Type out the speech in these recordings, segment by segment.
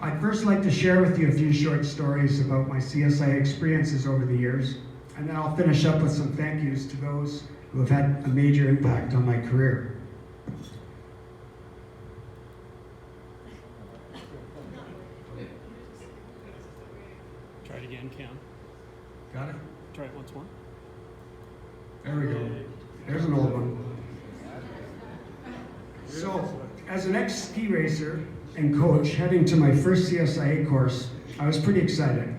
I'd first like to share with you a few short stories about my CSIA experiences over the years, and then I'll finish up with some thank yous to those who have had a major impact on my career. Try it again, Cam. Got it? Try it once more. There we go. There's an old one. So, as an ex-ski racer and coach heading to my first CSIA course, I was pretty excited.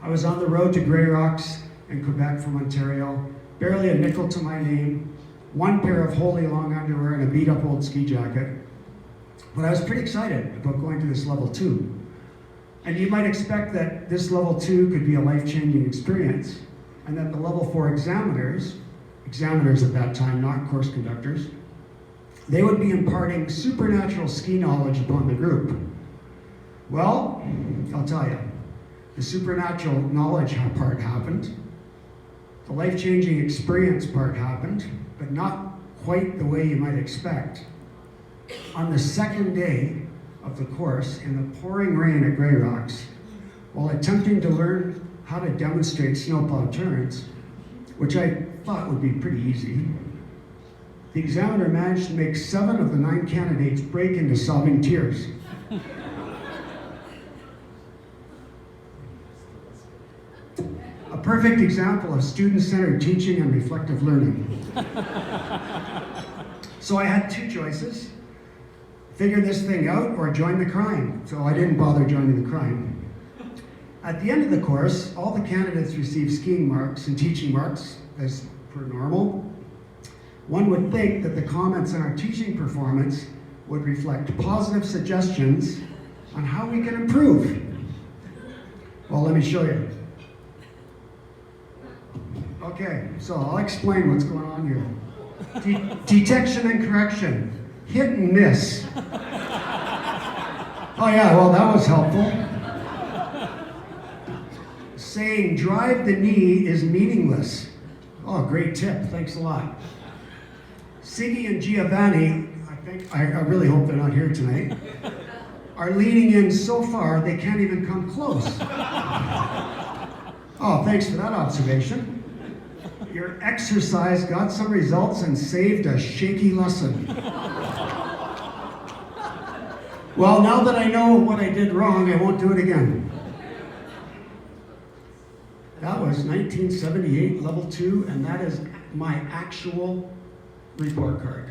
I was on the road to Grey Rocks in Quebec from Ontario, barely a nickel to my name, one pair of wholly long underwear and a beat-up old ski jacket. But I was pretty excited about going to this level 2. And you might expect that this level 2 could be a life-changing experience, and that the level 4 examiners at that time, not course conductors, they would be imparting supernatural ski knowledge upon the group. Well, I'll tell you, the supernatural knowledge part happened, the life-changing experience part happened, but not quite the way you might expect. On the second day of the course, in the pouring rain at Grey Rocks, while attempting to learn how to demonstrate snowplow turns, which I thought would be pretty easy, the examiner managed to make 7 of the 9 candidates break into sobbing tears. A perfect example of student-centered teaching and reflective learning. So I had 2 choices: figure this thing out or join the crime. So I didn't bother joining the crime. At the end of the course, all the candidates received skiing marks and teaching marks as per normal. One would think that the comments on our teaching performance would reflect positive suggestions on how we can improve. Well, let me show you. Okay, so I'll explain what's going on here. Detection and correction, hit and miss. Oh yeah, well that was helpful. Saying drive the knee is meaningless. Oh, great tip, thanks a lot. Siggy and Giovanni, I really hope they're not here tonight, are leaning in so far they can't even come close. Oh, thanks for that observation. Your exercise got some results and saved a shaky lesson. Well, now that I know what I did wrong, I won't do it again. That was 1978, level 2, and that is my actual report card.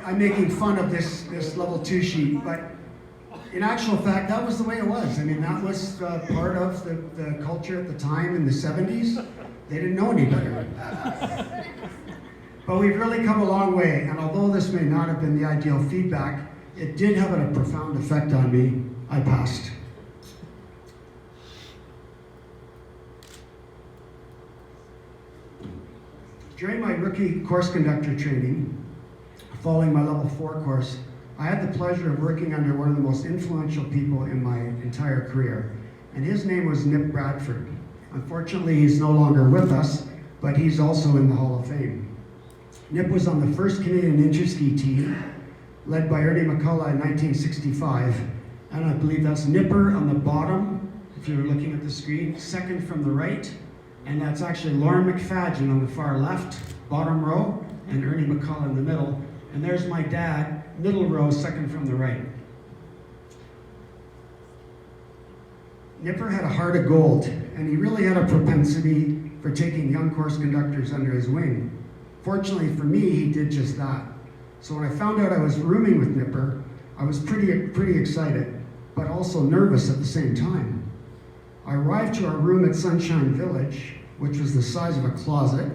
I'm making fun of this level 2 sheet, but in actual fact, that was the way it was. I mean, that was part of the culture at the time in the 70s. They didn't know any better. But we've really come a long way, and although this may not have been the ideal feedback, it did have a profound effect on me. I passed. During my rookie course conductor training, following my level 4 course, I had the pleasure of working under one of the most influential people in my entire career, and his name was Nip Bradford. Unfortunately, he's no longer with us, but he's also in the Hall of Fame. Nip was on the first Canadian Interski team, led by Ernie McCullough in 1965, and I believe that's Nipper on the bottom, if you're looking at the screen, second from the right, and that's actually Lauren McFadgen on the far left, bottom row, and Ernie McCullough in the middle, and there's my dad, middle row, second from the right. Nipper had a heart of gold, and he really had a propensity for taking young course conductors under his wing. Fortunately for me, he did just that. So when I found out I was rooming with Nipper, I was pretty excited, but also nervous at the same time. I arrived to our room at Sunshine Village, which was the size of a closet.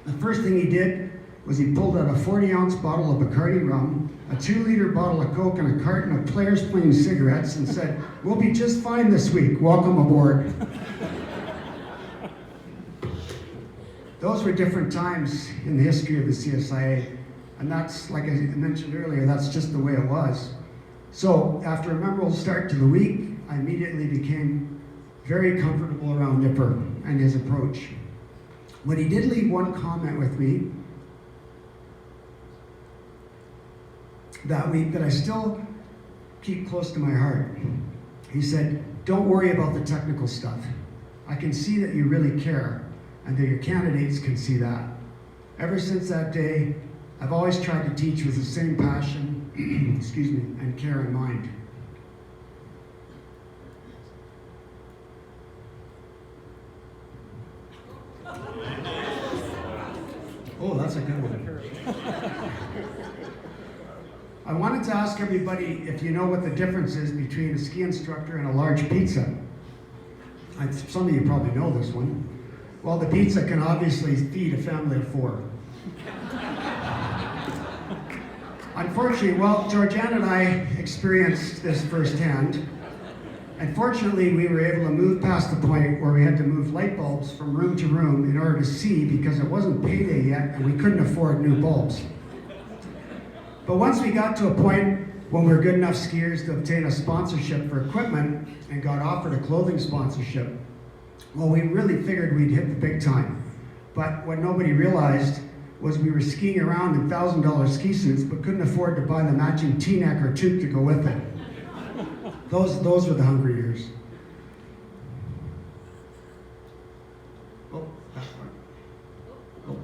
The first thing he did was he pulled out a 40-ounce bottle of Bacardi rum, a 2-liter bottle of Coke, and a carton of Players Plain cigarettes, and said, "We'll be just fine this week. Welcome aboard." Those were different times in the history of the CSIA, and that's, like I mentioned earlier, that's just the way it was. So after a memorable start to the week, I immediately became very comfortable around Nipper and his approach. When he did leave one comment with me, that week that I still keep close to my heart. He said, "Don't worry about the technical stuff. I can see that you really care, and that your candidates can see that." Ever since that day, I've always tried to teach with the same passion, and care in mind. Oh, that's a good one. I wanted to ask everybody if you know what the difference is between a ski instructor and a large pizza. Some of you probably know this one. Well, the pizza can obviously feed a family of 4. Unfortunately, Georgianne and I experienced this firsthand. And fortunately, we were able to move past the point where we had to move light bulbs from room to room in order to see, because it wasn't payday yet and we couldn't afford new bulbs. But once we got to a point when we were good enough skiers to obtain a sponsorship for equipment and got offered a clothing sponsorship, well, we really figured we'd hit the big time. But what nobody realized was we were skiing around in $1,000 ski suits but couldn't afford to buy the matching T-neck or toque to go with it. Those were the hungry years. Oh, that one. Oh.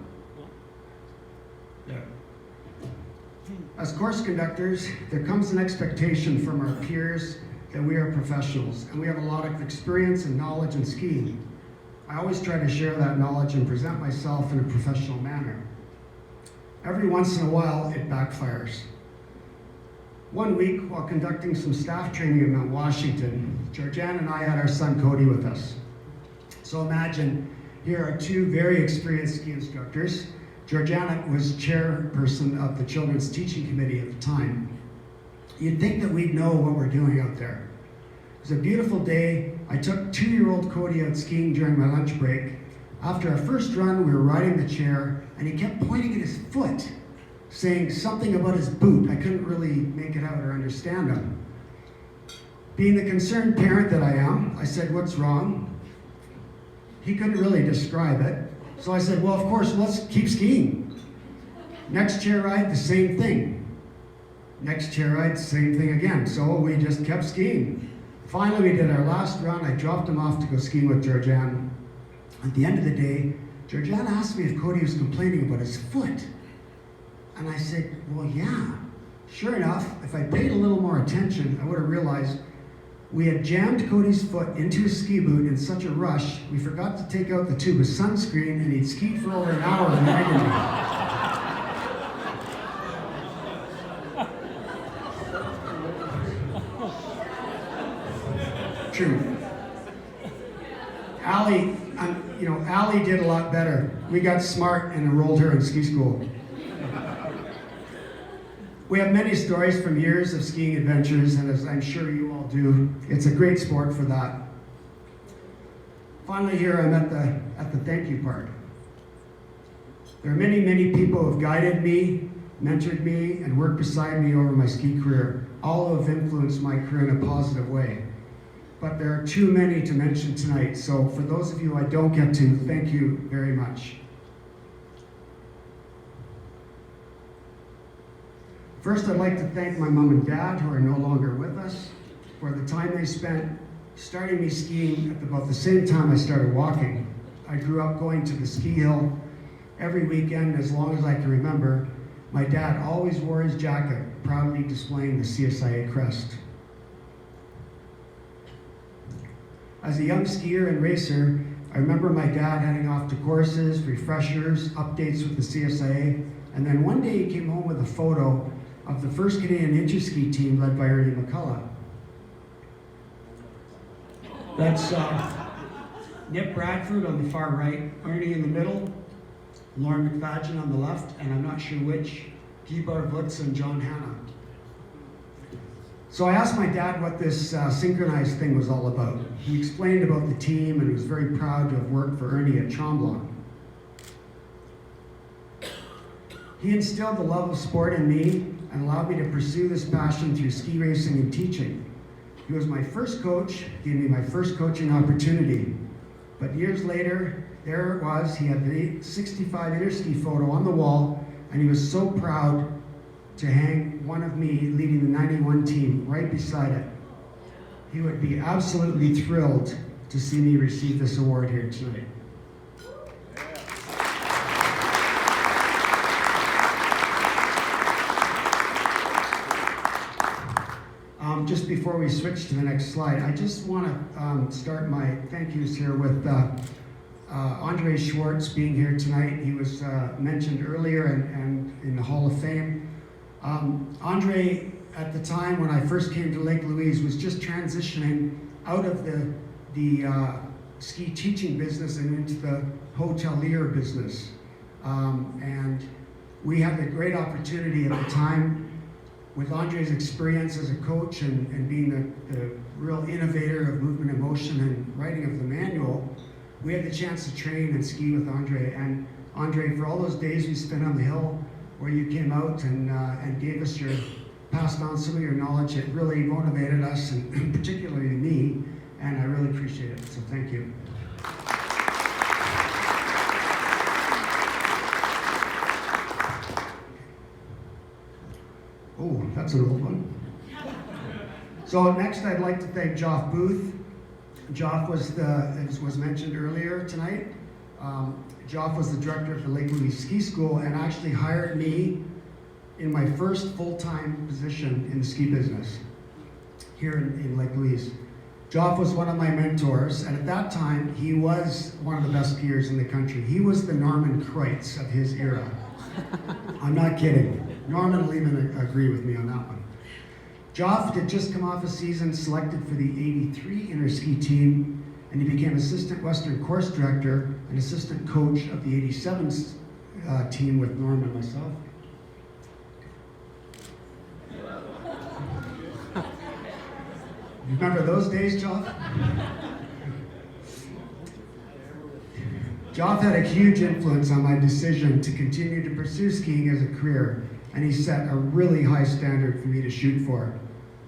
There. As course conductors, there comes an expectation from our peers that we are professionals, and we have a lot of experience and knowledge in skiing. I always try to share that knowledge and present myself in a professional manner. Every once in a while, it backfires. One week, while conducting some staff training in Mount Washington, Georgianne and I had our son Cody with us. So imagine, here are 2 very experienced ski instructors. Georgianne was chairperson of the Children's Teaching Committee at the time. You'd think that we'd know what we're doing out there. It was a beautiful day. I took 2-year-old Cody out skiing during my lunch break. After our first run, we were riding the chair, and he kept pointing at his foot, saying something about his boot. I couldn't really make it out or understand him. Being the concerned parent that I am, I said, "What's wrong?" He couldn't really describe it. So I said, "Well, of course, let's keep skiing." Next chair ride, the same thing. Next chair ride, same thing again. So we just kept skiing. Finally, we did our last run. I dropped him off to go skiing with Georgianne. At the end of the day, Georgianne asked me if Cody was complaining about his foot. And I said, "Well, yeah." Sure enough, if I paid a little more attention, I would have realized we had jammed Cody's foot into his ski boot in such a rush, we forgot to take out the tube of sunscreen, and he'd skied for over an hour in agony. True. Allie did a lot better. We got smart and enrolled her in ski school. We have many stories from years of skiing adventures, and as I'm sure you all do, it's a great sport for that. Finally, here I'm at the thank you part. There are many, many people who have guided me, mentored me, and worked beside me over my ski career, all who have influenced my career in a positive way. But there are too many to mention tonight, so for those of you I don't get to, thank you very much. First, I'd like to thank my mom and dad, who are no longer with us, for the time they spent starting me skiing at about the same time I started walking. I grew up going to the ski hill every weekend as long as I can remember. My dad always wore his jacket, proudly displaying the CSIA crest. As a young skier and racer, I remember my dad heading off to courses, refreshers, updates with the CSIA, and then one day he came home with a photo of the first Canadian interski team led by Ernie McCullough. That's Nip Bradford on the far right, Ernie in the middle, Lauren McFadgen on the left, and I'm not sure which, Guy Wutz and John Hanna. So I asked my dad what this synchronized thing was all about. He explained about the team and was very proud to have worked for Ernie at Tremblant. He instilled the love of sport in me and allowed me to pursue this passion through ski racing and teaching. He was my first coach, gave me my first coaching opportunity. But years later, there it was, he had the 65 interski photo on the wall, and he was so proud to hang one of me leading the 91 team right beside it. He would be absolutely thrilled to see me receive this award here tonight. Just before we switch to the next slide, I just want to start my thank yous here with Andre Schwartz being here tonight. He was mentioned earlier and in the Hall of Fame. Andre, at the time when I first came to Lake Louise, was just transitioning out of the ski teaching business and into the hotelier business. And we had the great opportunity at the time, with Andre's experience as a coach and being the real innovator of movement and motion and writing of the manual, we had the chance to train and ski with Andre. And Andre, for all those days we spent on the hill where you came out and gave us passed on some of your knowledge, it really motivated us, and particularly me, and I really appreciate it, so thank you. Oh, that's an old one. So next I'd like to thank Joff Booth. Joff was mentioned earlier tonight. Joff was the director of the Lake Louise Ski School and actually hired me in my first full-time position in the ski business here in Lake Louise. Joff was one of my mentors, and at that time, he was one of the best skiers in the country. He was the Norman Kreutz of his era. I'm not kidding. Norman will even agree with me on that one. Joff had just come off a season selected for the 83 inter-ski team, and he became assistant Western course director and assistant coach of the 87 team with Norm and myself. You remember those days, Joff? Joff had a huge influence on my decision to continue to pursue skiing as a career, and he set a really high standard for me to shoot for.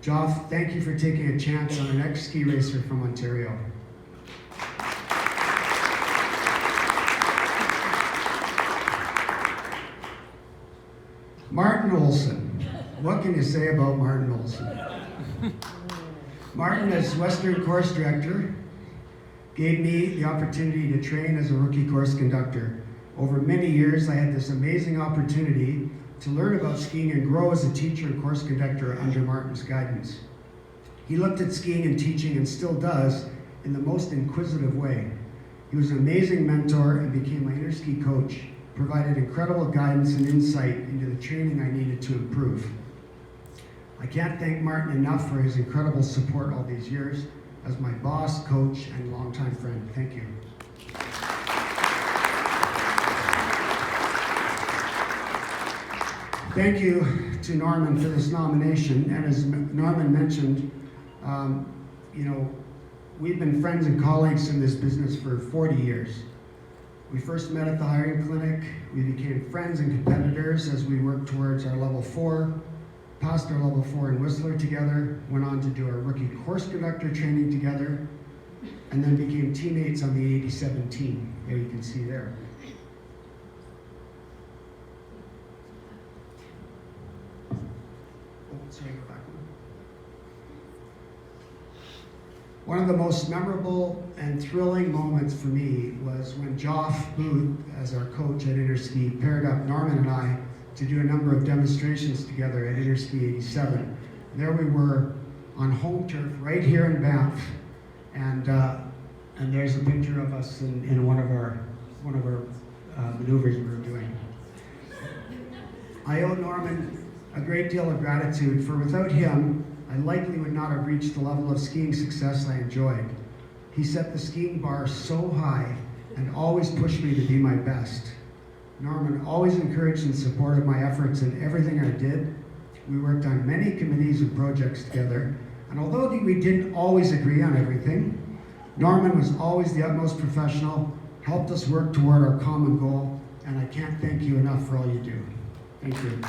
Joff, thank you for taking a chance on an ex-ski racer from Ontario. Martin Olson. What can you say about Martin Olson? Martin, as Western course director, gave me the opportunity to train as a rookie course conductor. Over many years, I had this amazing opportunity to learn about skiing and grow as a teacher and course conductor under Martin's guidance. He looked at skiing and teaching, and still does, in the most inquisitive way. He was an amazing mentor and became my inter-ski coach, provided incredible guidance and insight into the training I needed to improve. I can't thank Martin enough for his incredible support all these years as my boss, coach, and longtime friend. Thank you. Thank you to Norman for this nomination. And as Norman mentioned, we've been friends and colleagues in this business for 40 years. We first met at the hiring clinic. We became friends and competitors as we worked towards our level 4, passed our level 4 in Whistler together, went on to do our rookie course conductor training together, and then became teammates on the 87 team, there you can see there. Sorry, go back one. One of the most memorable and thrilling moments for me was when Joff Booth, as our coach at Interski, paired up Norman and I to do a number of demonstrations together at Interski 87. And there we were on home turf right here in Banff, and there's a picture of us in one of our maneuvers we were doing. I owe Norman a great deal of gratitude, for without him, I likely would not have reached the level of skiing success I enjoyed. He set the skiing bar so high and always pushed me to be my best. Norman always encouraged and supported my efforts in everything I did. We worked on many committees and projects together, and although we didn't always agree on everything, Norman was always the utmost professional, helped us work toward our common goal, and I can't thank you enough for all you do. Thank you.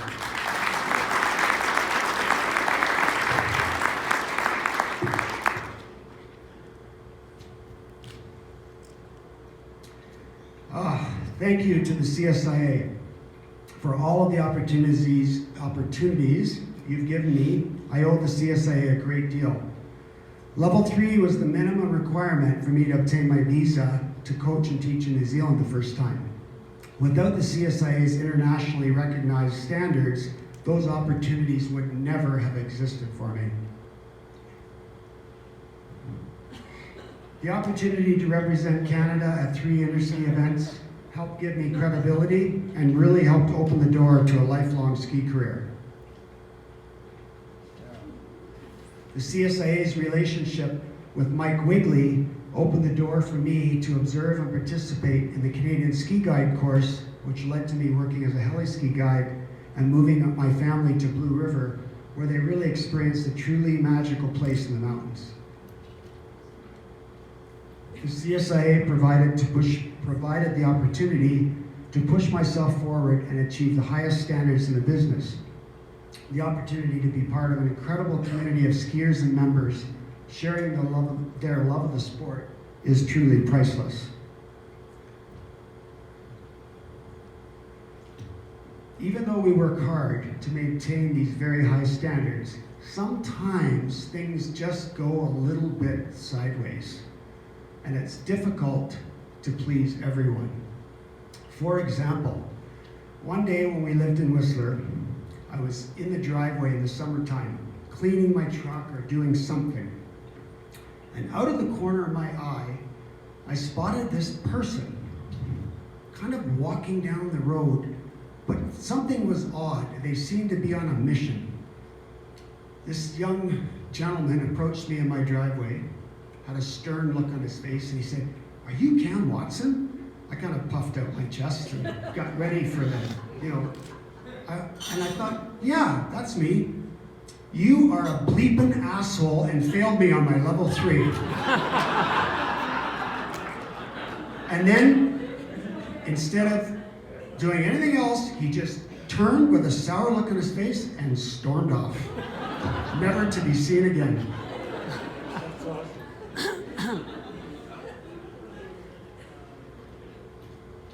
Thank you to the CSIA. For all of the opportunities you've given me, I owe the CSIA a great deal. Level 3 was the minimum requirement for me to obtain my visa to coach and teach in New Zealand the first time. Without the CSIA's internationally recognized standards, those opportunities would never have existed for me. The opportunity to represent Canada at 3 interski events helped give me credibility and really helped open the door to a lifelong ski career. The CSIA's relationship with Mike Wigley opened the door for me to observe and participate in the Canadian Ski Guide course, which led to me working as a heli ski guide and moving up my family to Blue River, where they really experienced a truly magical place in the mountains. The CSIA provided the opportunity to push myself forward and achieve the highest standards in the business. The opportunity to be part of an incredible community of skiers and members sharing their love of the sport is truly priceless. Even though we work hard to maintain these very high standards, sometimes things just go a little bit sideways, and it's difficult to please everyone. For example, one day when we lived in Whistler, I was in the driveway in the summertime, cleaning my truck or doing something. And out of the corner of my eye, I spotted this person kind of walking down the road, but something was odd. They seemed to be on a mission. This young gentleman approached me in my driveway, had a stern look on his face, and he said, "Are you Cam Watson?" I kind of puffed out my chest and got ready for the, and I thought, yeah, that's me. "You are a bleeping asshole and failed me on my level 3. And then, instead of doing anything else, he just turned with a sour look on his face and stormed off, never to be seen again.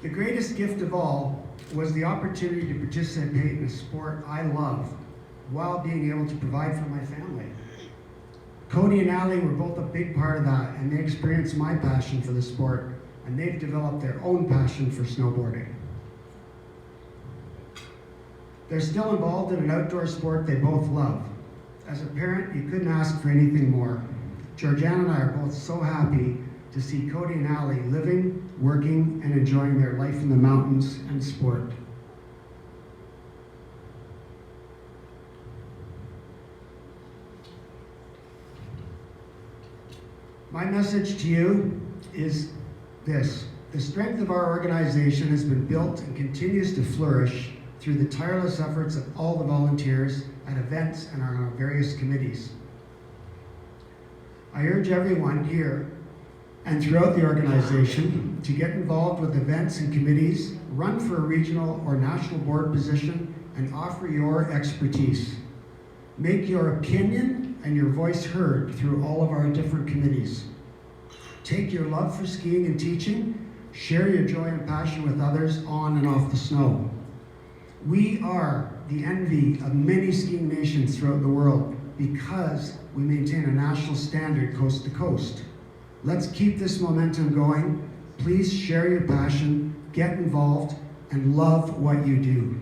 The greatest gift of all was the opportunity to participate in a sport I love while being able to provide for my family. Cody and Allie were both a big part of that, and they experienced my passion for the sport, and they've developed their own passion for snowboarding. They're still involved in an outdoor sport they both love. As a parent, you couldn't ask for anything more. Georgiana and I are both so happy to see Cody and Allie living, working, and enjoying their life in the mountains and sport. My message to you is this: the strength of our organization has been built and continues to flourish through the tireless efforts of all the volunteers at events and on our various committees. I urge everyone here and throughout the organization to get involved with events and committees, run for a regional or national board position, and offer your expertise. Make your opinion and your voice heard through all of our different committees. Take your love for skiing and teaching, share your joy and passion with others on and off the snow. We are the envy of many skiing nations throughout the world because we maintain a national standard coast to coast. Let's keep this momentum going. Please share your passion, get involved, and love what you do.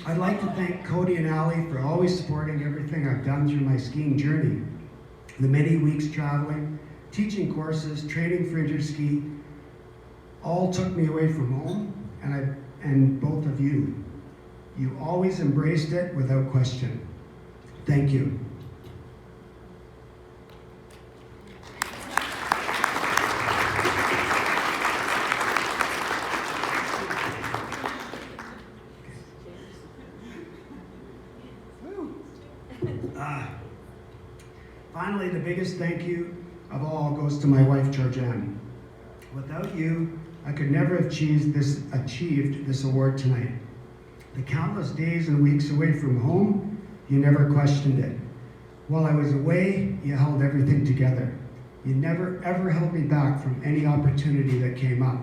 I'd like to thank Cody and Allie for always supporting everything I've done through my skiing journey. The many weeks traveling, teaching courses, training for interski, all took me away from home, and both of you. You always embraced it without question. Thank you. Finally, the biggest thank you of all goes to my wife, Georgiana. Without you, I could never have achieved this award tonight. The countless days and weeks away from home, you never questioned it. While I was away, you held everything together. You never ever held me back from any opportunity that came up.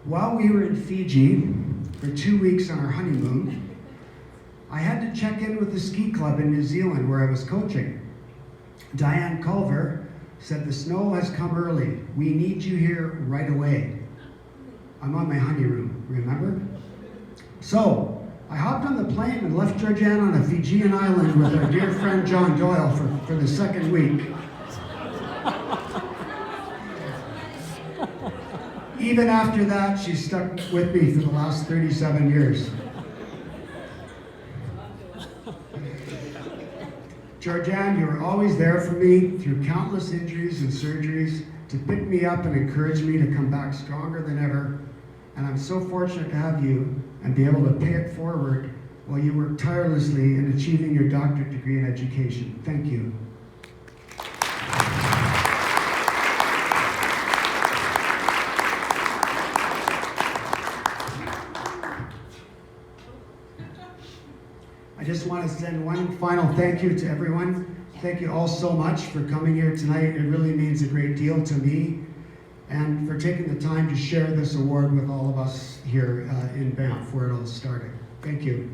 While we were in Fiji for 2 weeks on our honeymoon, I had to check in with the ski club in New Zealand where I was coaching. Diane Culver said, "The snow has come early. We need you here right away." I'm on my honeymoon, remember? So, I hopped on the plane and left Georgianne on a Fijian island with our dear friend John Doyle for the second week. Even after that, she stuck with me for the last 37 years. Georgianne, you were always there for me through countless injuries and surgeries to pick me up and encourage me to come back stronger than ever. And I'm so fortunate to have you and be able to pay it forward while you work tirelessly in achieving your doctorate degree in education. Thank you. I just want to send one final thank you to everyone. Thank you all so much for coming here tonight. It really means a great deal to me, and for taking the time to share this award with all of us here in Banff, where it all started. Thank you.